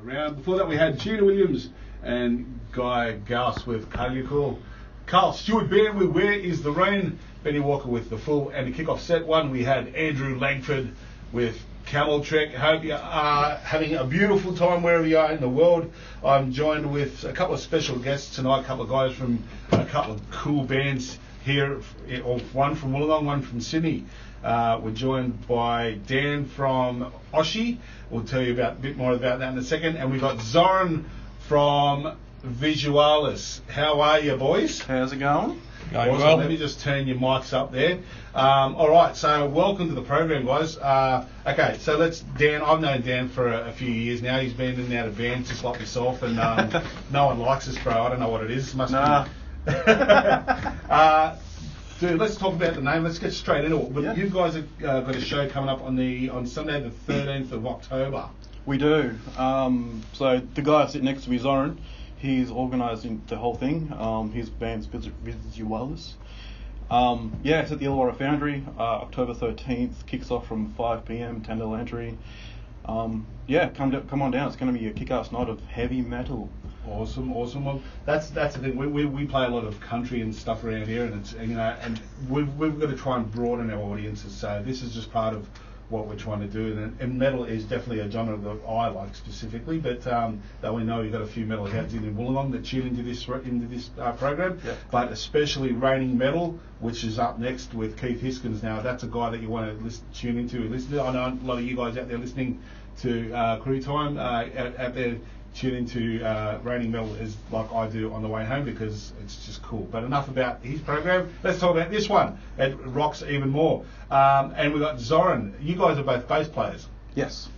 around. Before that we had Gina Williams and Guy Gauss with Cagliacor. Carl Stewart Band with Where Is the Rain? Benny Walker with The Fool. And to kick off set one we had Andrew Langford with Camel Trek. Hope you are having a beautiful time wherever you are in the world. I'm joined with a couple of special guests tonight, a couple of guys from a couple of cool bands here, one from Wollongong, one from Sydney. We're joined by Dan from Oshi. We'll tell you a bit more about that in a second. And we've got Zoran from Visualis. How are you, boys? How's it going? Going awesome. Well. Let me just turn your mics up there. All right, so welcome to the program, guys. Okay, so Dan, I've known Dan for a few years now. He's been in and out of bands just like myself, and no one likes us, bro. I don't know what it is. Must be. Dude, let's talk about the name. Let's get straight into it. But yeah. You guys have got a show coming up on Sunday the 13th of October. We do. So the guy sitting next to me, Zoran, he's organising the whole thing. His band's Visualis. It's at the Illawarra Foundry. October 13th. Kicks off from 5 p.m. $10 entry. Come on down. It's going to be a kick-ass night of heavy metal. Awesome. Well, that's the thing. We play a lot of country and stuff around here, and it's and we've got to try and broaden our audiences. So this is just part of what we're trying to do. And metal is definitely a genre that I like specifically. But though we know you've got a few metalheads in Wollongong that tune into this program. Yeah. But especially Raining Metal, which is up next with Keith Hiskins. Now that's a guy that you want to tune into and listen to. I know a lot of you guys out there listening to Crew Time out there. Tune into Raining Metal is like I do on the way home because it's just cool. But enough about his program. Let's talk about this one. It rocks even more. And we've got Zoran. You guys are both bass players. Yes.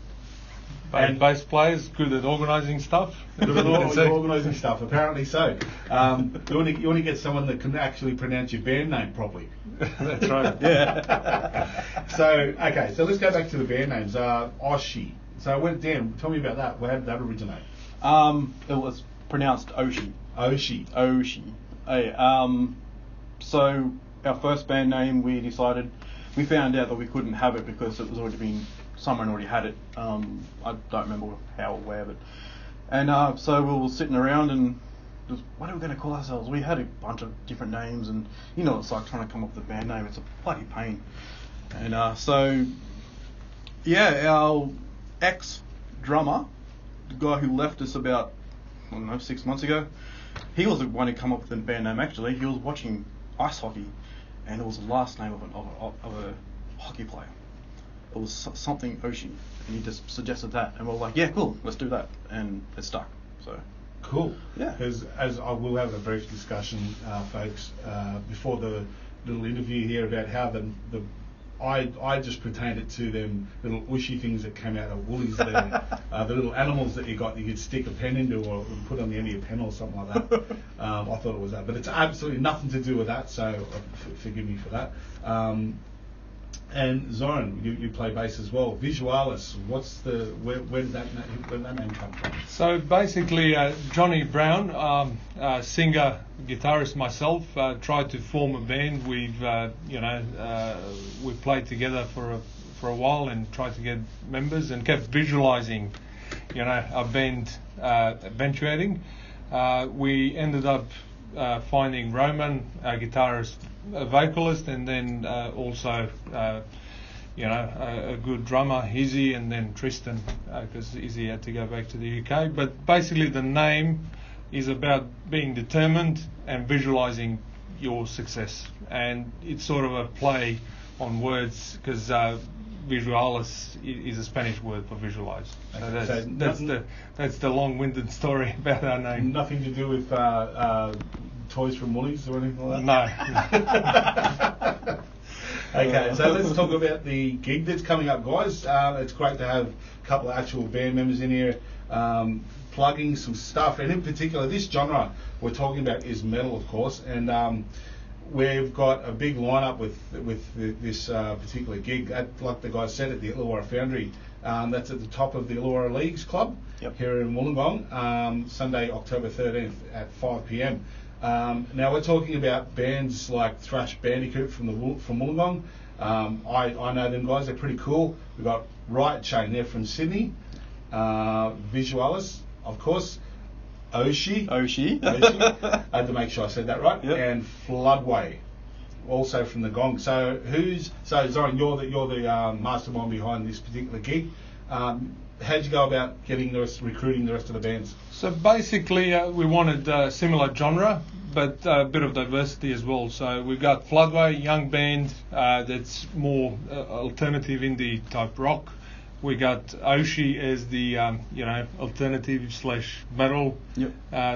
Bass players, good at organising stuff. Good at organising stuff, apparently so. You want to get someone that can actually pronounce your band name properly. That's right. Yeah. So let's go back to the band names. Oshi. So Dan, tell me about that. How did that originate? It was pronounced Oshi. Oshi. Hey, so our first band name, we found out that we couldn't have it because it was someone already had it. I don't remember how or where, but so we were sitting around and just, what are we going to call ourselves? We had a bunch of different names, and you know, it's like trying to come up with a band name. It's a bloody pain. And our ex-drummer, the guy who left us about 6 months ago, he was the one who come up with the band name. Actually, he was watching ice hockey, and it was the last name of a hockey player. It was something Oshi, and he just suggested that, and we're like, yeah, cool, let's do that, and it stuck. So cool. Yeah. Because as I will have a brief discussion, folks, before the little interview here about how I just pertained it to them little ushy things that came out of Woolies there, the little animals that you could stick a pen into or put on the end of your pen or something like that. I thought it was that, but it's absolutely nothing to do with that, so forgive me for that. And Zoran, you play bass as well. Visualis, where did that name come from? So basically, Johnny Brown, singer, guitarist myself, tried to form a band. We've played together for a while and tried to get members and kept visualizing, our band eventuating. We ended up finding Roman, a guitarist, a vocalist, and then also a good drummer, Izzy, and then Tristan, because Izzy had to go back to the UK. But basically the name is about being determined and visualizing your success, and it's sort of a play on words because visualis is a Spanish word for visualize. So that's the long-winded story about our name. Nothing to do with toys from Woolies or anything like that? No. Okay, so let's talk about the gig that's coming up, guys. It's great to have a couple of actual band members in here plugging some stuff, and in particular this genre we're talking about is metal, of course, and we've got a big lineup with this particular gig. Like the guy said, at the Illawarra Foundry. That's at the top of the Illawarra Leagues Club. Yep. Here in Wollongong, Sunday, October 13th at 5 p.m. Now we're talking about bands like Thrash Bandicoot from Wollongong. I know them guys; they're pretty cool. We've got Riot Chain, they're from Sydney. Visualis, of course, Oshi. Oshi. I had to make sure I said that right. Yep. And Floodway, also from the Gong. So Zoran, you're the mastermind behind this particular gig. How'd you go about recruiting the rest of the bands? So basically, we wanted a similar genre, but a bit of diversity as well. So we've got Floodway, young band that's more alternative indie type rock. We got Oshi as the alternative / metal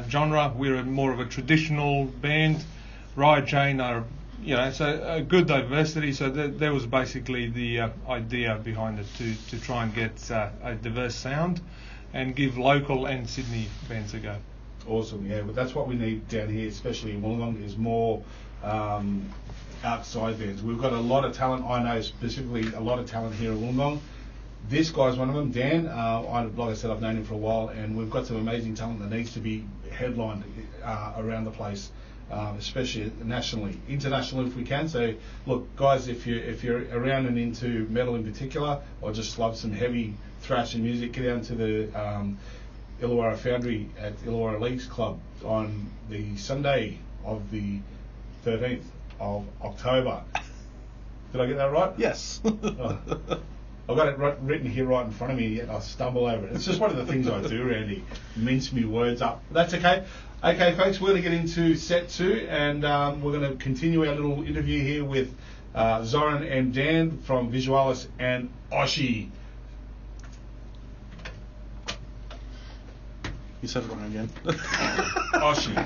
genre. We're more of a traditional band. Riot Chain are so a good diversity. So that was basically the idea behind it, to try and get a diverse sound and give local and Sydney bands a go. Awesome, yeah. But that's what we need down here, especially in Wollongong, is more outside bands. We've got a lot of talent. I know specifically a lot of talent here in Wollongong. This guy's one of them, Dan. Like I said, I've known him for a while, and we've got some amazing talent that needs to be headlined around the place, especially nationally, internationally if we can. So, look, guys, if you're around and into metal in particular, or just love some heavy thrashing music, get down to the Illawarra Foundry at Illawarra Leagues Club on the Sunday of the 13th of October. Did I get that right? Yes. Oh. I've got it written here right in front of me, yet I stumble over it. It's just one of the things I do, Randy. Mince me words up. That's okay. Okay, folks, we're going to get into set 2, and we're going to continue our little interview here with Zoran and Dan from Visualis and Oshi. You said it wrong again. Oshi.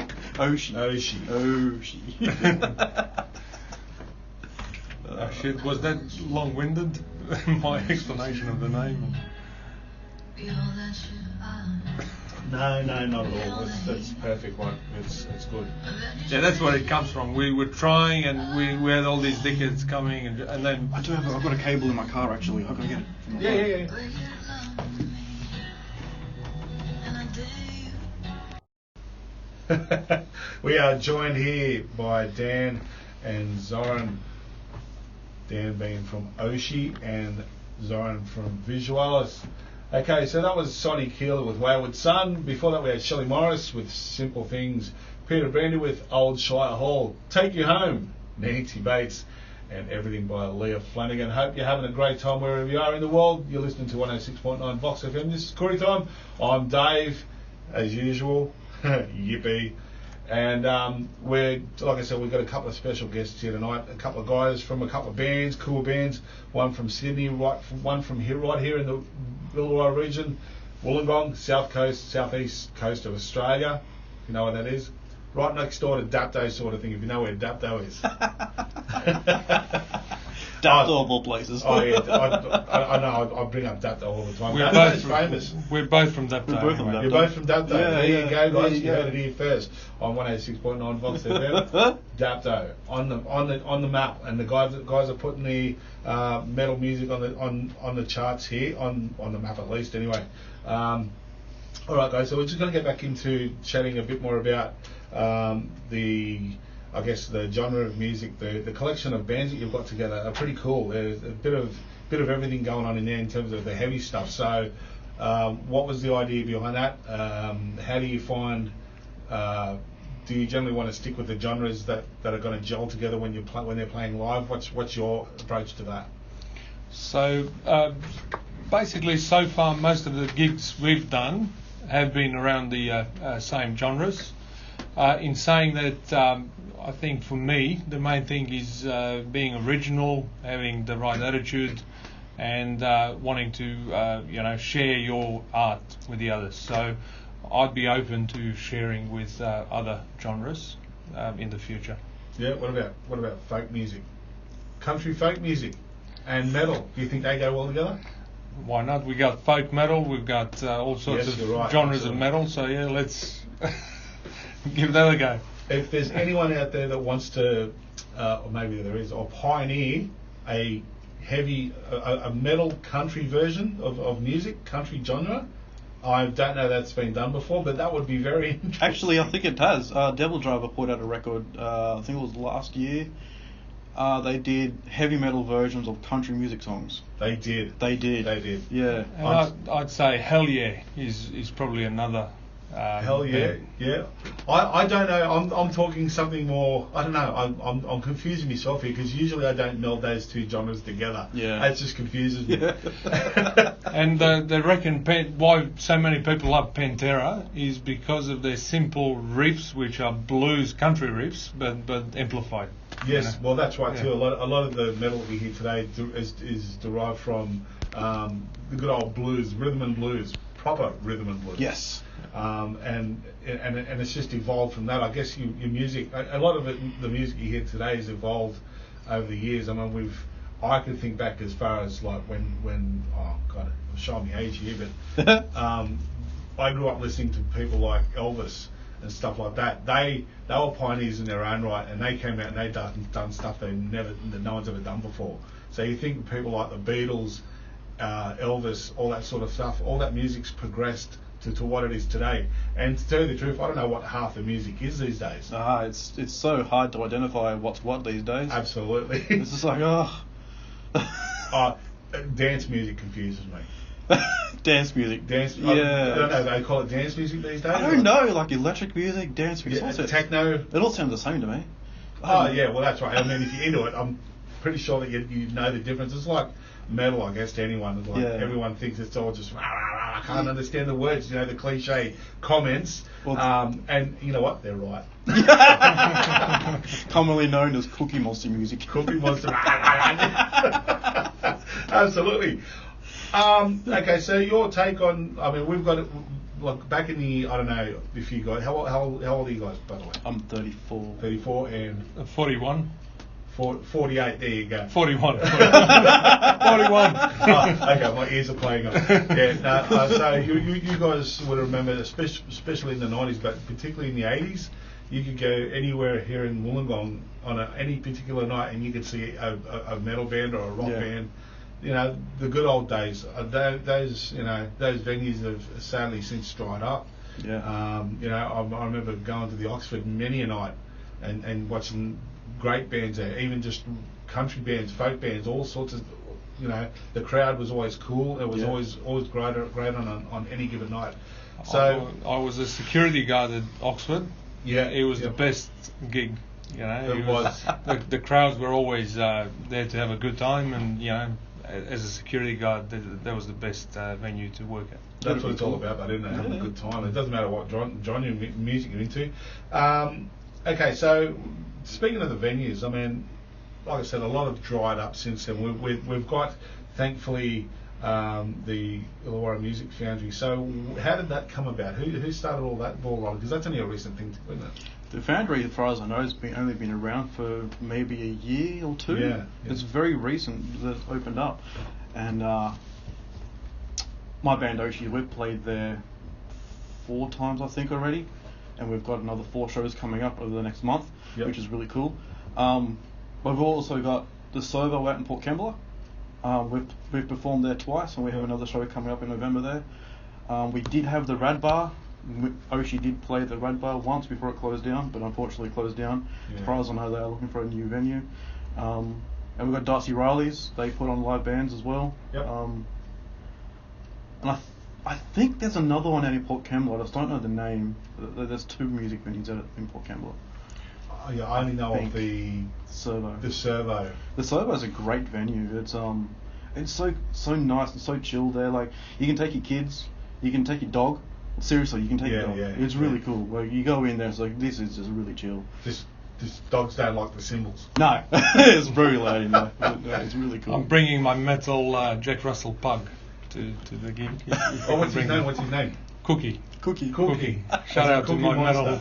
Oh shit, was that long-winded? My explanation of the name? No, not at all. That's perfect one. It's good. Yeah, that's where it comes from. We were trying, and we had all these dickheads coming, and then I've got a cable in my car actually. I've got to get it. From my phone. Yeah. We are joined here by Dan and Zoran. Dan being from Oshi and Zoran from Visualis. Okay, so that was Sonny Keeler with Wayward Son. Before that we had Shelley Morris with Simple Things, Peter Brandy with Old Shire Hall, Take You Home, Nancy Bates, and Everything by Leah Flanagan. Hope you're having a great time wherever you are in the world. You're listening to 106.9 Vox FM. This is Corey Time. I'm Dave, as usual. Yippee. And like I said, we've got a couple of special guests here tonight. A couple of guys from a couple of bands, cool bands. One from Sydney, one from right here in the Illawarra region, Wollongong, southeast coast of Australia. If you know where that is, right next door to Dapto, sort of thing. If you know where Dapto is. Dapto of all places. Oh yeah, I know. I bring up Dapto all the time. It's famous. We're both from Dapto. You're both from Dapto. Yeah, there you go, guys. You yeah. heard it here first on 106.9 Vox FM. Dapto on the map, and the guys are putting the metal music on the charts here, on the map at least. Anyway, all right, guys. So we're just going to get back into chatting a bit more about the genre of music, the collection of bands that you've got together are pretty cool. There's a bit of everything going on in there in terms of the heavy stuff. So, what was the idea behind that? How do you find? Do you generally want to stick with the genres that are going to gel together when they're playing live? What's your approach to that? So, basically, so far most of the gigs we've done have been around the same genres. In saying that, I think for me the main thing is being original, having the right attitude, and wanting to share your art with the others. So I'd be open to sharing with other genres in the future. Yeah. What about folk music, country folk music, and metal? Do you think they go well together? Why not? We got folk metal. We've got all sorts of genres of metal. So yeah, let's give that a go. If there's anyone out there that wants to, or maybe there is, or pioneer a heavy, a metal country version of music, country genre, I don't know that's been done before, but that would be very interesting. Actually, I think it has. Devil Driver put out a record, I think it was last year, They did heavy metal versions of country music songs. They did. They did. They did. Yeah. And I'd say Hell Yeah is probably another. Hell yeah, band. yeah. I don't know. I'm talking something more. I don't know. I'm confusing myself here because usually I don't meld those two genres together. Yeah. It just confuses me. Yeah. And they reckon why so many people love Pantera is because of their simple riffs, which are blues country riffs, but amplified. Yes, You know? well that's right Yeah. too. A lot of the metal we hear today is derived from the good old blues, rhythm and blues, proper rhythm and blues. Yes. And it's just evolved from that. I guess your music, a lot of it, the music you hear today has evolved over the years. I mean, I can think back as far as like when oh god, I'm showing my age here, but I grew up listening to people like Elvis and stuff like that. They were pioneers in their own right, and they came out and they done stuff that no one's ever done before. So you think of people like the Beatles, Elvis, all that sort of stuff. All that music's progressed to what it is today. And to tell you the truth, I don't know what half the music is these days. It's so hard to identify what's what these days. Absolutely. It's just like, Dance music confuses me. Dance music. Dance. Yeah. I don't know. They call it dance music these days. I don't know, like electric music, dance music. Yeah, techno. It all sounds the same to me. Oh yeah, well that's right. I mean, if you're into it, I'm pretty sure that you know the difference. It's like metal, I guess, to anyone. It's like everyone thinks it's all just rah, rah, rah, I can't understand the words. You know, the cliche comments. Well, and you know what? They're right. Commonly known as Cookie Monster music. Cookie Monster. Absolutely. Okay, so your take on? I mean, we've got it. Like back in the, I don't know if you guys, how old are you guys, by the way? I'm 34. 34 and 41. 48, there you go. 41. 41. Okay, my ears are playing up. Yeah, so you guys would remember, especially in the 90s, but particularly in the 80s, you could go anywhere here in Wollongong on any particular night and you could see a metal band or a rock band. You know, the good old days. Those venues have sadly since dried up. Yeah. You know, I remember going to the Oxford many a night and watching great bands there, even just country bands, folk bands, all sorts of. You know, the crowd was always cool. It was always great on any given night. So I was a security guard at Oxford. Yeah, it was the best gig. You know, it was. The crowds were always there to have a good time, and you know, as a security guard, that was the best venue to work at. That's what it's all about, though, isn't it? Having a good time. It doesn't matter what genre music you're into. Okay, so speaking of the venues, I mean, like I said, a lot have dried up since then. We've got, thankfully, the Illawarra Music Foundry. So how did that come about? Who started all that ball rolling? Because that's only a recent thing, isn't it? The Foundry, as far as I know, has only been around for maybe a year or two. Yeah. It's very recent that it opened up. And my band Oshi, we've played there 4 times, I think, already. And we've got another 4 shows coming up over the next month, which is really cool. We've also got the Servo out in Port Kembla. We've performed there twice, and we have another show coming up in November there. We did have the Rad Bar. Oshi did play the Rad Bar once before it closed down, but unfortunately closed down. As far as I know, they are looking for a new venue. And we've got Darcy Riley's. They put on live bands as well. Yep. And I think there's another one out in Port Kembla. I just don't know the name. There's 2 music venues out in Port Kembla. Yeah, I only know of the Servo. The Servo. The Servo is a great venue. It's so nice and so chill there. Like, you can take your kids, you can take your dog. Seriously, you can take your dog. It's really cool. Like, you go in there, it's like, this is just really chill. This dogs don't like the cymbals. No, it's very loud in there. But, it's really cool. I'm bringing my metal Jack Russell pug to the gig. What's his name? Cookie. Shout out to my metal.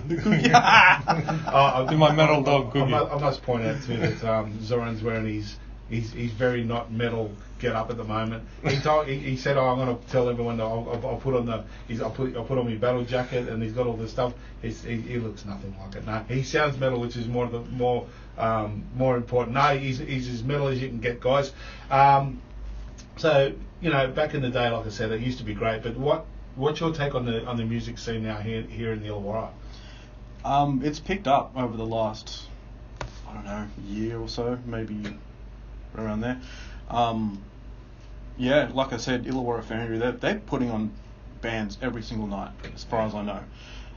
To my metal dog, Cookie. I must point out too that Zoran's wearing he's very not metal get up at the moment. He said, "Oh, I'm going to tell everyone that I'll put on I'll put on my battle jacket," and he's got all this stuff. He looks nothing like it. No, he sounds metal, which is more important. No, he's as metal as you can get, guys. So you know, back in the day, like I said, it used to be great. But what's your take on the music scene now here in the Illawarra? It's picked up over the last, I don't know, a year or so, maybe around there. Yeah, like I said, Illawarra Foundry, they're putting on bands every single night, as far as I know.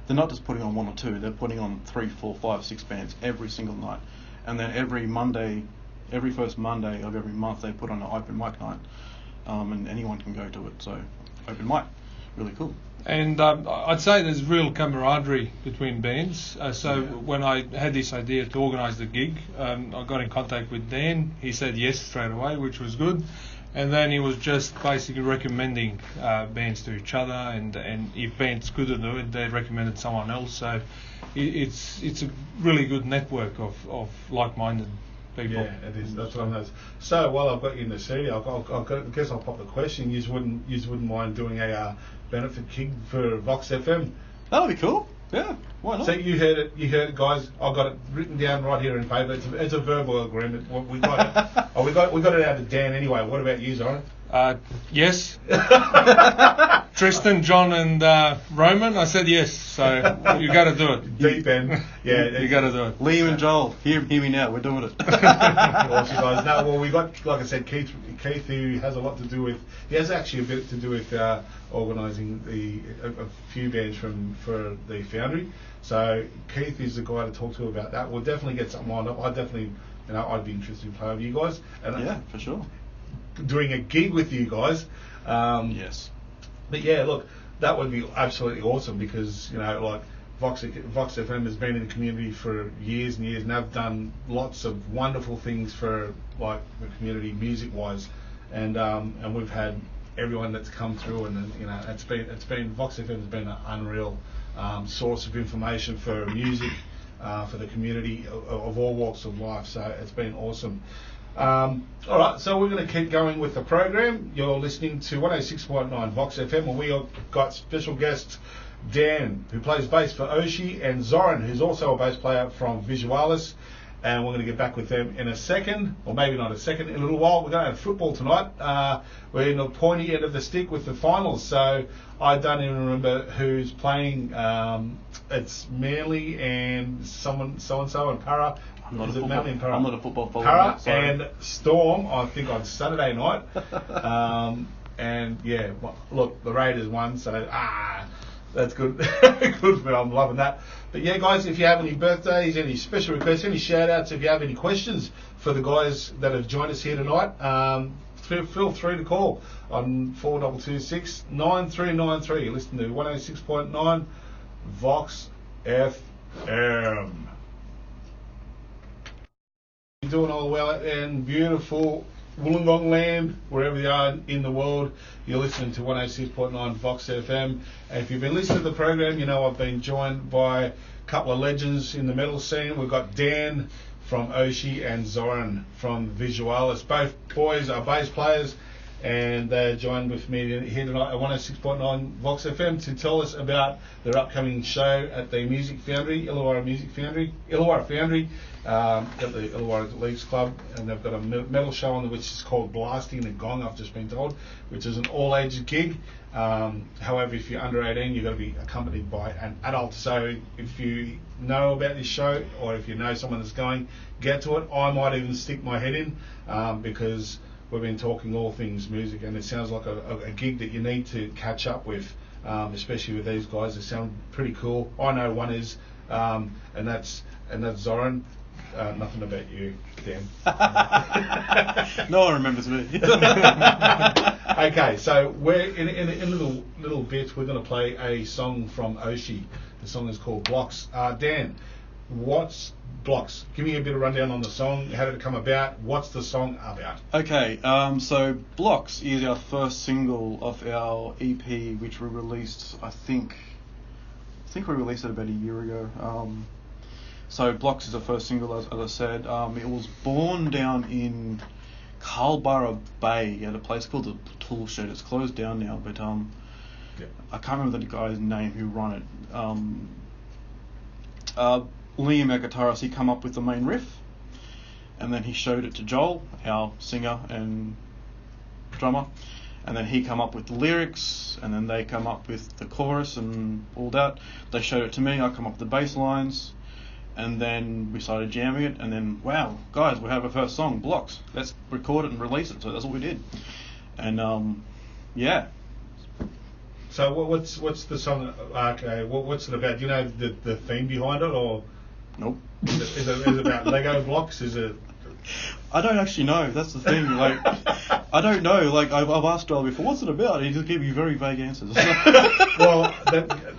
They're not just putting on one or two, they're putting on 3, 4, 5, 6 bands every single night. And then every first Monday of every month, they put on an open mic night, and anyone can go to it. So, open mic, really cool. And I'd say there's real camaraderie between bands. When I had this idea to organise the gig, I got in contact with Dan. He said yes straight away, which was good. And then he was just basically recommending bands to each other, and if bands couldn't do it, they recommended someone else. So it's a really good network of like-minded people. Yeah, it is. That's what I know. So while I've got you in the studio, I guess I'll pop the question. You wouldn't mind doing a benefit gig for Vox FM? That'll be cool. Yeah, why not? So you heard it, guys. I've got it written down right here in paper. It's a verbal agreement. We got it. We got it out to Dan anyway. What about you, Zoran? Yes. Tristan, John, and Roman. I said yes. So you got to do it. Deep end. Yeah, you got to do it. Liam and Joel, hear me now. We're doing it. Awesome, guys. No, well, we got, like I said, Keith, who has a lot to do with. He has actually a bit to do with organising a few bands for the Foundry. So Keith is the guy to talk to about that. We'll definitely get something lined up. I'd be interested in playing with you guys. And yeah, for sure. Doing a gig with you guys. Yes. But yeah, look, that would be absolutely awesome because, like Vox FM has been in the community for years and years, and they've done lots of wonderful things for like the community music-wise, and we've had everyone that's come through, and it's been Vox FM has been an unreal source of information for music for the community of all walks of life. So it's been awesome. All right, so we're going to keep going with the program. You're listening to 106.9 Vox FM, and we have got special guests Dan, who plays bass for Oshi, and Zoran, who's also a bass player from Visualis. And we're going to get back with them in a second, or maybe not a second, in a little while. We're going to have football tonight. We're in the pointy end of the stick with the finals, so I don't even remember who's playing. It's Manly and so-and-so and Para. I'm not a football follower. Para and Storm, I think, on Saturday night. And yeah, look, the Raiders won, so that's good. Good for me. I'm loving that. But yeah, guys, if you have any birthdays, any special requests, any shout-outs, if you have any questions for the guys that have joined us here tonight, feel free to call on 4226 9393. You're listening to 106.9 Vox FM. You're doing all well in beautiful Wollongong land, wherever you are in the world. You're listening to 106.9 Vox FM. And if you've been listening to the program, you know I've been joined by a couple of legends in the metal scene. We've got Dan from Oshi and Zoran from Visualis. Both boys are bass players, and they're joined with me here tonight at 106.9 Vox FM to tell us about their upcoming show at the Music Foundry, Illawarra Foundry, at the Illawarra Leagues Club, and they've got a metal show on which is called Blasting the Gong, I've just been told, which is an all-ages gig. However, if you're under 18, you've got to be accompanied by an adult. So if you know about this show, or if you know someone that's going, get to it. I might even stick my head in because we've been talking all things music, and it sounds like a gig that you need to catch up with, especially with these guys. They sound pretty cool. I know one is, and that's Zoran. Nothing about you, Dan. No one remembers me. Okay, so we're in a little bit. We're going to play a song from Oshi. The song is called Blocks. Dan, what's Blocks? Give me a bit of rundown on the song. How did it come about? What's the song about? Okay, so Blocks is our first single of our EP, which we released. I think we released it about a year ago. So Blocks is the first single, as I said. It was born down in Carlborough Bay at a place called the Tool Shed. It's closed down now, but I can't remember the guy's name who run it. Liam, our guitarist, he come up with the main riff, and then he showed it to Joel, our singer and drummer, and then he come up with the lyrics, and then they come up with the chorus and all that. They showed it to me. I come up with the bass lines. and then we started jamming it, and then wow, guys, we have our first song, Blocks. Let's record it and release it. So that's what we did, and yeah. So what's the song? Okay, what's it about? Do you know the theme behind it, or Nope. is it about Lego blocks? Is it? I don't actually know. That's the thing. Like, I don't know. Like, I've asked Joel before, what's it about? He just gave me very vague answers. Well,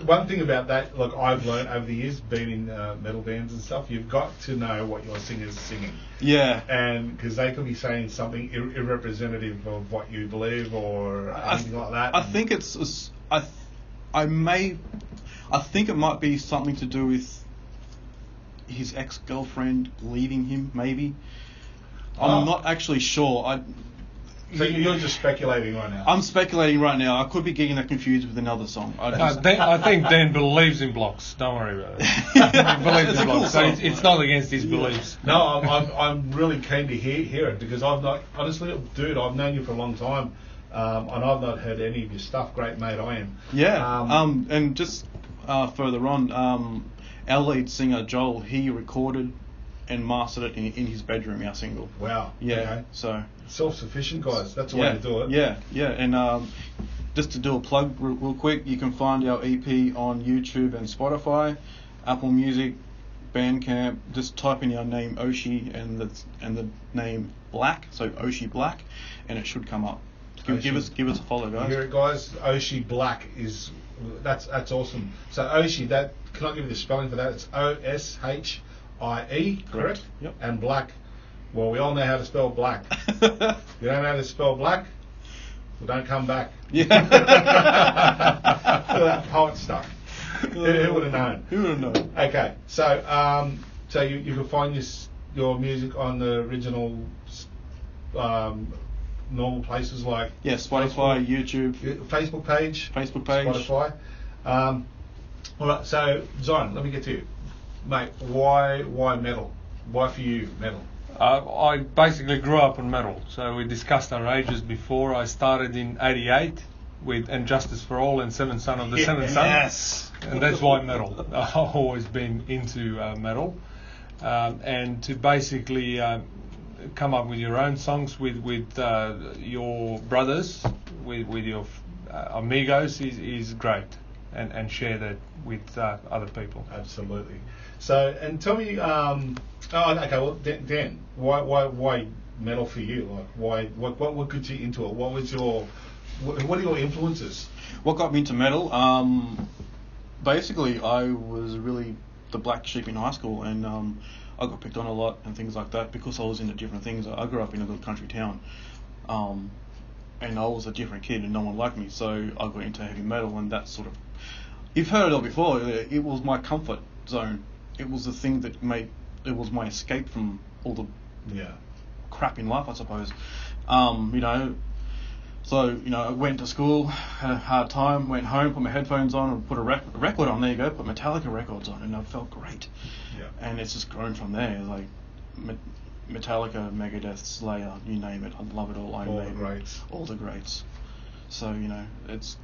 one thing about that, look, I've learned over the years, being in metal bands and stuff, you've got to know what your singer's singing. Yeah. And because they could be saying something irrepresentative of what you believe or anything like that. I think I think it might be something to do with his ex-girlfriend leaving him, maybe. I'm not actually sure. So you're just speculating right now? I'm speculating right now. I could be getting that confused with another song. I think Dan believes in blocks. Don't worry about it. He believes in blocks. So it's not against his beliefs. No, I'm really keen to hear it, because I've not, honestly, dude, I've known you for a long time, and I've not heard any of your stuff. Great mate, I am. Yeah. And just further on, our lead singer Joel, he recorded and mastered it in his bedroom, our single. Wow. Yeah. Okay. So self-sufficient, guys. That's the way to do it. Yeah. And just to do a plug real quick, you can find our EP on YouTube and Spotify, Apple Music, Bandcamp. Just type in our name Oshi and the name Black, so Oshi Black, and it should come up. Give us a follow, guys. You hear it, guys? Oshi Black is that's awesome. So Oshi, can I give you the spelling for that? It's OSHIE, correct? Yep. And Black. Well, we all know how to spell black. You don't know how to spell black? Well, don't come back. Yeah. Look at that poet stuff. Who would have known? Who would have known? Okay, so you can find your music on the original normal places like Spotify, YouTube, Facebook page, Spotify. All right, so Zoran, let me get to you, mate. Why metal? Why for you metal? I basically grew up on metal, so we discussed our ages before. I started in '88 with And Justice for All and Seventh Son of the Seventh Son. Yes. And that's why metal. I've always been into metal, and to basically come up with your own songs with your brothers, with your amigos is great, and share that with other people. Absolutely. So, and tell me, okay, well, Dan, why metal for you? Like, what got you into it? What are your influences? What got me into metal? Basically, I was really the black sheep in high school, and I got picked on a lot and things like that because I was into different things. I grew up in a little country town, and I was a different kid, and no one liked me, so I got into heavy metal, and that sort of. You've heard it all before. It was my comfort zone. It was the thing that it was my escape from all the crap in life, I suppose. So, I went to school, had a hard time, went home, put my headphones on and put a record on. There you go, put Metallica records on, and I felt great. Yeah. And it's just grown from there. Like Metallica, Megadeth, Slayer, you name it. I love it all. All the greats. All the greats. So, it's,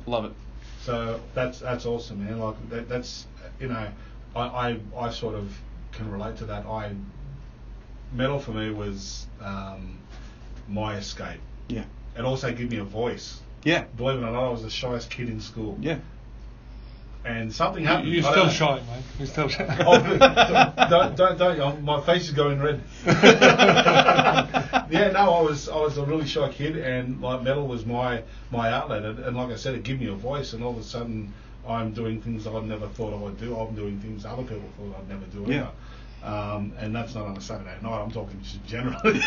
love it. So that's awesome, man. Like that's I sort of can relate to that. Metal for me was my escape. Yeah. It also gave me a voice. Yeah. Believe it or not, I was the shyest kid in school. Yeah. And something happened. You're still shy, mate. You're still shy. Don't. My face is going red. Yeah, no, I was a really shy kid, and like metal was my outlet, and like I said, it gave me a voice, and all of a sudden I'm doing things I never thought I would do. I'm doing things other people thought I'd never do either. And that's not on a Saturday night. I'm talking just generally.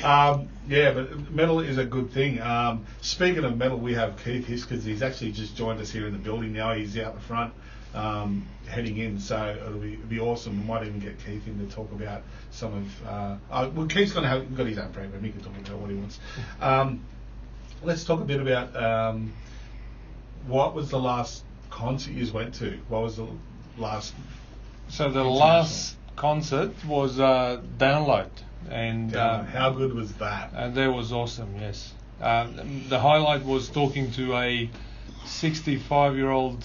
But metal is a good thing. Speaking of metal, we have Keith because he's actually just joined us here in the building now. He's out the front, heading in. So it'll be awesome. We might even get Keith in to talk about some of. Well, Keith's got his own program. He can talk about what he wants. Let's talk a bit about what was the last concert you went to? What was the last? So the last concert was Download, and how good was that? And that was awesome. Yes, the highlight was talking to a 65-year-old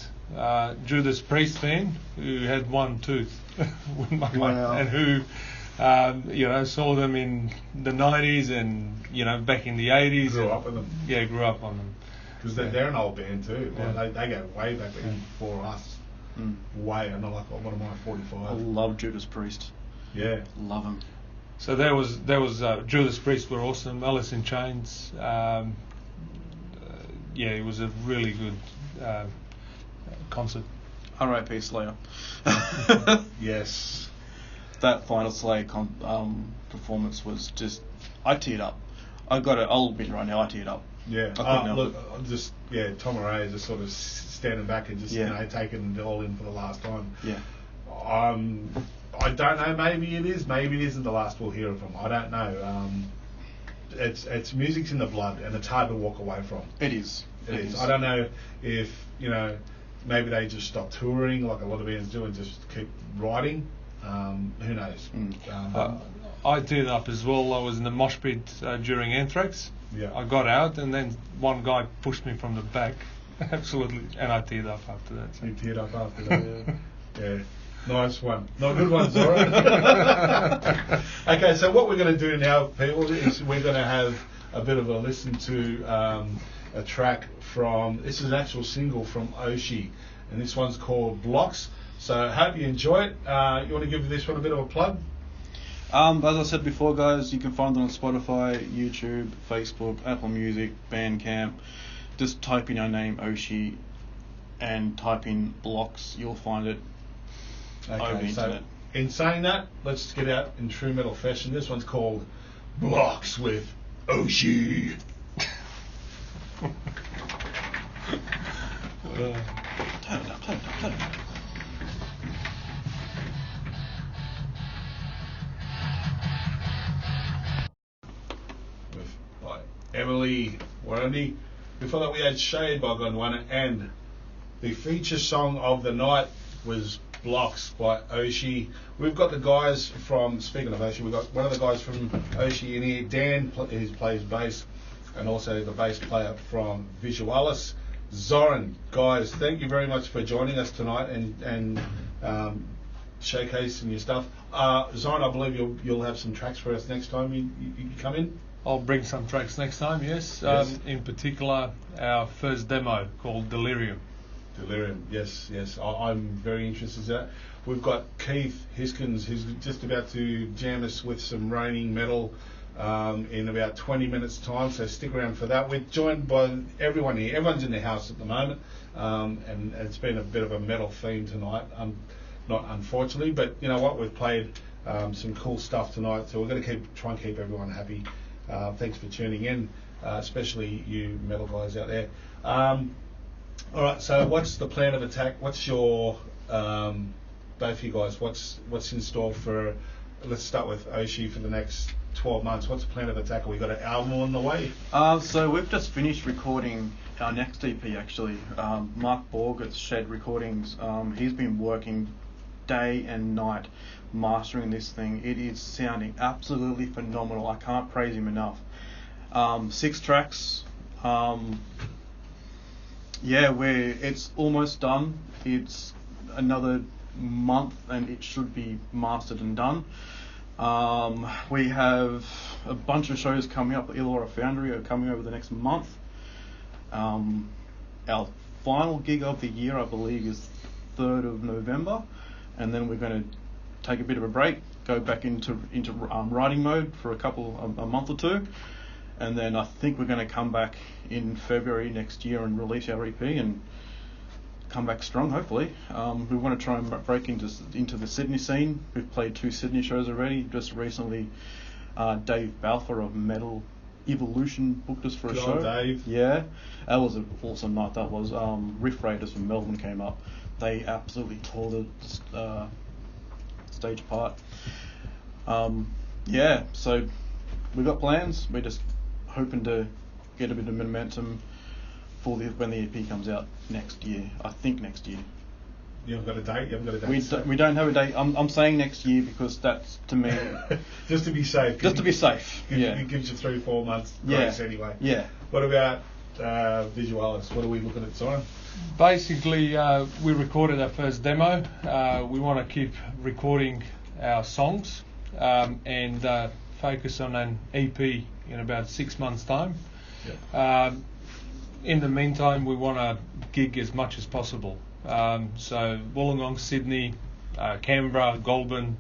Judas Priest fan who had one tooth, Wow. and who saw them in the 90s and back in the 80s. Grew up with them. Yeah, grew up on them. Because they're an old band too. Yeah. Like, they go way back before us. Way, and I'm like, what am I, I 45? love Judas Priest. Yeah. Love him. So there was Judas Priest were awesome. Alice in Chains. It was a really good concert. R.I.P. Slayer. Yes. That final Slayer performance was just, I teared up. I'll admit right now, I teared up. Yeah. I couldn't help Look, Tom Araya is just sort of standing back and just taking it all in for the last time. Yeah. I don't know. Maybe it is. Maybe it isn't the last we'll hear of him. I don't know. It's music's in the blood, and it's hard to walk away from. It is. It is. I don't know if maybe they just stop touring like a lot of bands do and just keep writing. Who knows? I teared up as well. I was in the mosh pit during Anthrax. Yeah. I got out, and then one guy pushed me from the back. Absolutely, and I teared up after that. So. You teared up after that. Yeah. Nice one. Not a good one, Zoran. Okay, so what we're going to do now, people, is we're going to have a bit of a listen to a track from, this is an actual single from Oshi, and this one's called Blocks. So I hope you enjoy it. You want to give this one a bit of a plug? As I said before, guys, you can find it on Spotify, YouTube, Facebook, Apple Music, Bandcamp. Just type in our name, Oshi, and type in Blocks. You'll find it over the internet. In saying that, let's get out in true metal fashion. This one's called Blocks with Oshi. Turn it up. By Emily Warrandy. Before that we had Shade by Gondwana, and the feature song of the night was Blocks by Oshi. We've got the guys from, speaking of Oshi, we've got one of the guys from Oshi in here, Dan, who plays bass, and also the bass player from Visualis, Zoran. Guys, thank you very much for joining us tonight and showcasing your stuff. Zoran, I believe you'll have some tracks for us next time you come in. I'll bring some tracks next time, yes. In particular, our first demo called Delirium. Delirium, yes. I'm very interested in that. We've got Keith Hiskins, who's just about to jam us with some raining metal in about 20 minutes' time, so stick around for that. We're joined by everyone here. Everyone's in the house at the moment, and it's been a bit of a metal theme tonight. Not unfortunately, but you know what? We've played some cool stuff tonight, so we're going to try and keep everyone happy. Thanks for tuning in, especially you metal guys out there. All right, so what's the plan of attack? What's your, both of you guys, what's in store for, let's start with Oshi for the next 12 months. What's the plan of attack? Have we got an album on the way? So we've just finished recording our next EP actually. Mark Borg at Shed Recordings, he's been working day and night mastering this thing. It is sounding absolutely phenomenal. I can't praise him enough. 6 tracks. It's almost done. It's another month and it should be mastered and done. We have a bunch of shows coming up. Illawarra Foundry are coming over the next month. Our final gig of the year, I believe, is 3rd of November, and then we're going to take a bit of a break, go back into writing mode for a month or two, and then I think we're going to come back in February next year and release our EP and come back strong, hopefully. We want to try and break into the Sydney scene. We've played 2 Sydney shows already. Just recently, Dave Balfour of Metal Evolution booked us for a show. Dave. Yeah, that was an awesome night. That was. Riff Raiders from Melbourne came up. They absolutely tore the stage apart. So we've got plans. We're just hoping to get a bit of momentum for when the EP comes out next year. I think next year. You haven't got a date? We don't have a date. I'm saying next year because that's, to me... Just to be safe. Just to be safe, It gives you 3-4 months grace anyway. Yeah. What about Visualis? What are we looking at, Zoran? Basically, we recorded our first demo. We want to keep recording our songs and focus on an EP in about 6 months' time. Yeah. In the meantime, we want to gig as much as possible. So Wollongong, Sydney, Canberra, Goulburn,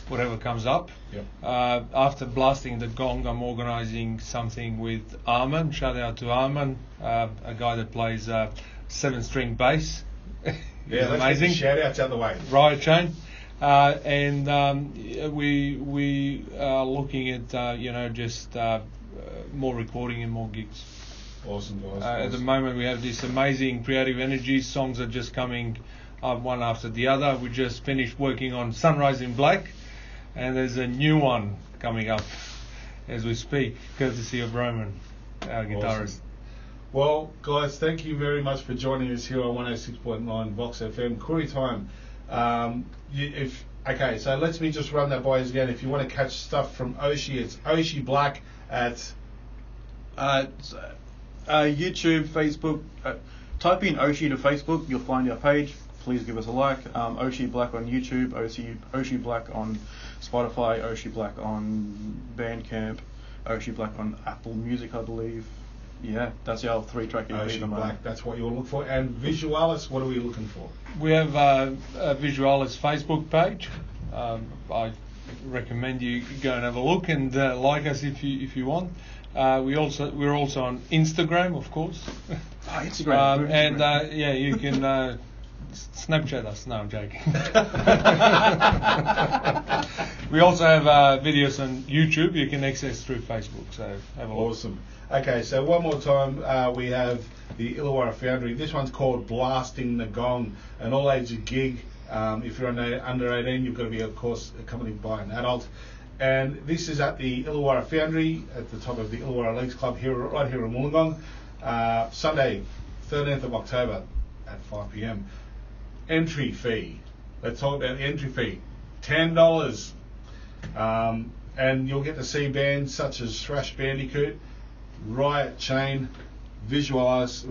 whatever comes up. Yep. After blasting the gong, I'm organising something with Armin. Shout out to Armin, a guy that plays 7-string bass. Yeah, let's amazing. get the shout outs out the way. Riot Chain. And we are looking at just more recording and more gigs. Awesome, guys. At the moment, we have this amazing creative energy. Songs are just coming up one after the other. We just finished working on Sunrise in Black, and there's a new one coming up as we speak, courtesy of Roman, our guitarist. Awesome. Well, guys, thank you very much for joining us here on 106.9 Vox FM. Query time. Okay, so let me just run that by us again. If you want to catch stuff from Oshi, it's Oshi Black at YouTube, Facebook. Type in Oshi to Facebook, you'll find our page. Please give us a like. Oshi Black on YouTube, Oshi Black on Spotify, Oshi Black on Bandcamp, Oshi Black on Apple Music, I believe. Yeah, that's our 3-track EP. Oshi Black. That's what you'll look for. And Visualis, what are we looking for? We have a Visualis Facebook page. I recommend you go and have a look and like us if you want. We're also on Instagram, of course. Instagram. And you can Snapchat us. No, I'm joking. We also have videos on YouTube. You can access through Facebook. So have a look. Awesome. Okay, so one more time, we have the Illawarra Foundry. This one's called Blasting the Gong, an all-ages gig. If you're under 18, you've got to be, of course, accompanied by an adult. And this is at the Illawarra Foundry, at the top of the Illawarra Lakes Club, right here in Wollongong, Sunday, 13th of October at 5 p.m. Entry fee. Let's talk about the entry fee. $10. And you'll get to see bands such as Thrash Bandicoot, Riot Chain, Visualis,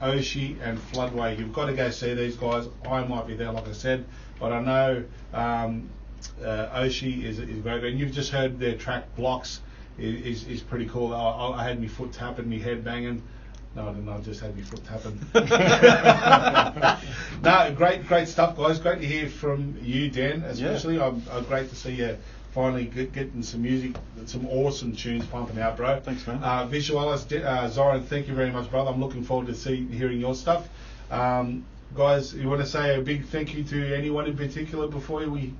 Oshi and Floodway. You've got to go see these guys. I might be there, like I said, but I know Oshi is great. And you've just heard their track Blocks is pretty cool. I had my foot tapping, my head banging. No, I didn't. I just had my foot tapping. No, great stuff, guys. Great to hear from you, Dan, especially. Yeah. I'm great to see you finally getting some music, some awesome tunes pumping out, bro. Thanks, man. Visualis, Zoran, thank you very much, brother. I'm looking forward to hearing your stuff. Guys, you want to say a big thank you to anyone in particular before we...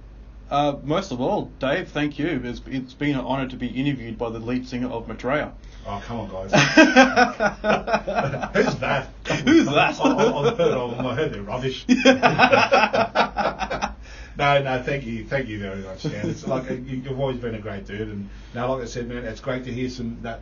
Most of all, Dave, thank you. It's been an honour to be interviewed by the lead singer of Maitreya. Oh, come on, guys. Who's that? Who's that? I've heard of them. I heard they're rubbish. No, thank you very much, Dan. It's like you've always been a great dude, and now, like I said, man, it's great to hear some that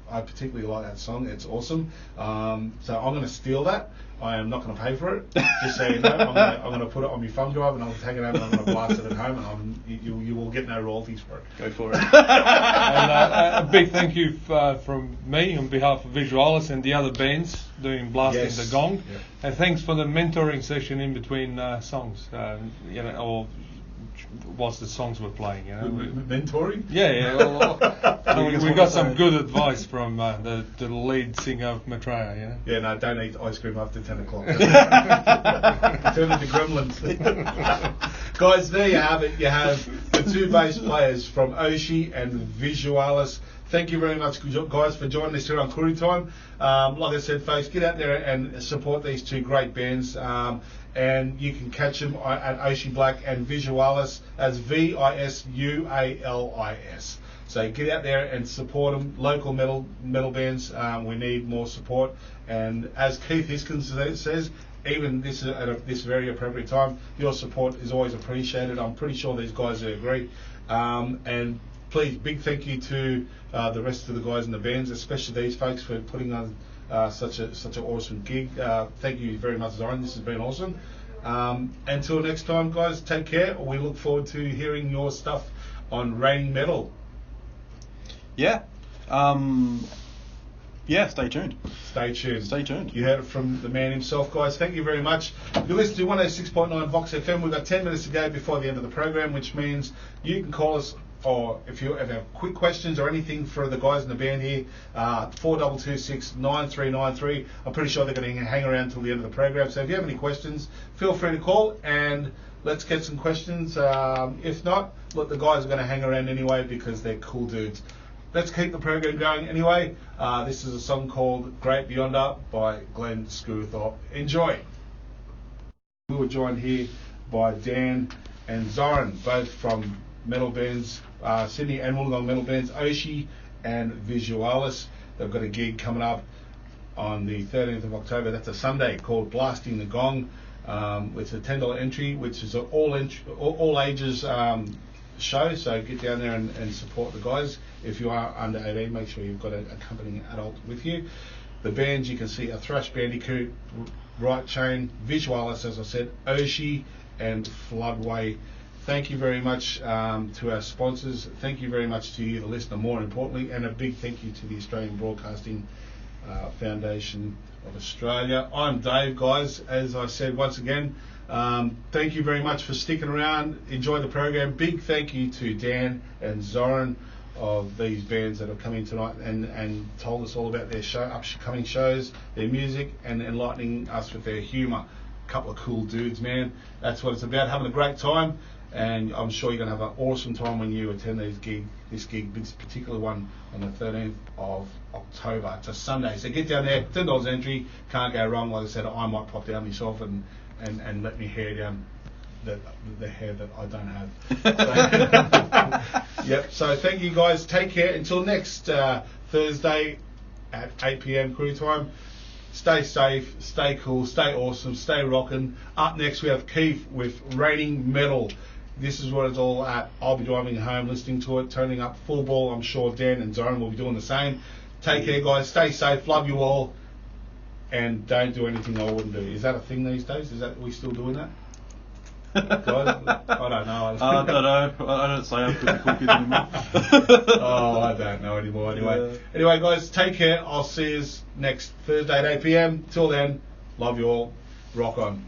I particularly like that song. It's awesome. So I'm going to steal that. I am not going to pay for it. Just so you know, I'm going to put it on my thumb drive and I'll take it home and I'm going to blast it at home, and you will get no royalties for it. Go for it. And a big thank you from me on behalf of Visualis and the other bands doing Blasting the Gong. Yeah. And thanks for the mentoring session in between songs, or whilst the songs were playing. Mentoring? Yeah. We got some good advice from the lead singer of Maitreya. Yeah, no, don't eat ice cream after 10 o'clock. Turn into gremlins. Guys, there you have it. You have the two bass players from Oshi and Visualis. Thank you very much, guys, for joining us here on Kuri Time. Like I said, folks, get out there and support these two great bands. And you can catch them at Oshi Black and Visualis as Visualis. So get out there and support them. Local metal bands, we need more support. And as Keith Hiskins says, even this at this very appropriate time, your support is always appreciated. I'm pretty sure these guys agree. And please, big thank you to the rest of the guys in the bands, especially these folks, for putting on such an awesome gig. Thank you very much, Zoran. This has been awesome. Until next time, guys, take care. We look forward to hearing your stuff on Rain Metal. Yeah. Yeah, stay tuned. Stay tuned. Stay tuned. You heard it from the man himself, guys. Thank you very much. You're listening to 106.9 Vox FM. We've got 10 minutes to go before the end of the program, which means you can call us, or if you have quick questions or anything for the guys in the band here, 4226-9393. I'm pretty sure they're going to hang around till the end of the program. So if you have any questions, feel free to call and let's get some questions. If not, look, the guys are going to hang around anyway because they're cool dudes. Let's keep the program going anyway. This is a song called Great Beyonder by Glenn Screwthorpe. Enjoy. We were joined here by Dan and Zoran, both from metal bands, Sydney and Wollongong metal bands, Oshi and Visualis. They've got a gig coming up on the 13th of October. That's a Sunday, called Blasting the Gong. It's a $10 entry, which is an all ages show, so get down there and support the guys. If you are under 18, make sure you've got an accompanying adult with you. The bands you can see are Thrash Bandicoot, Right Chain, Visualis, as I said, Oshi and Floodway. Thank you very much to our sponsors. Thank you very much to you, the listener, more importantly, and a big thank you to the Australian Broadcasting Foundation of Australia. I'm Dave, guys. As I said once again, thank you very much for sticking around. Enjoy the program. Big thank you to Dan and Zoran of these bands that have come in tonight and told us all about their upcoming shows, their music, and enlightening us with their humour. A couple of cool dudes, man. That's what it's about, having a great time. And I'm sure you're going to have an awesome time when you attend this particular one on the 13th of October. It's a Sunday, so get down there, $10 entry, can't go wrong. Like I said, I might pop down myself and let me hair down the hair that I don't have. Yep, so thank you guys, take care. Until next Thursday at 8 p.m. crew time. Stay safe, stay cool, stay awesome, stay rocking. Up next we have Keith with Raining Metal. This is what it's all at. I'll be driving home, listening to it, turning up full ball. I'm sure Dan and Zoran will be doing the same. Take care, guys. Stay safe. Love you all. And don't do anything I wouldn't do. Is that a thing these days? Are we still doing that? Guys, I don't know. I don't know. I don't say I've got the cookies anymore. Oh, I don't know anymore. Anyway, guys, take care. I'll see you next Thursday at 8 p.m. Till then, love you all. Rock on.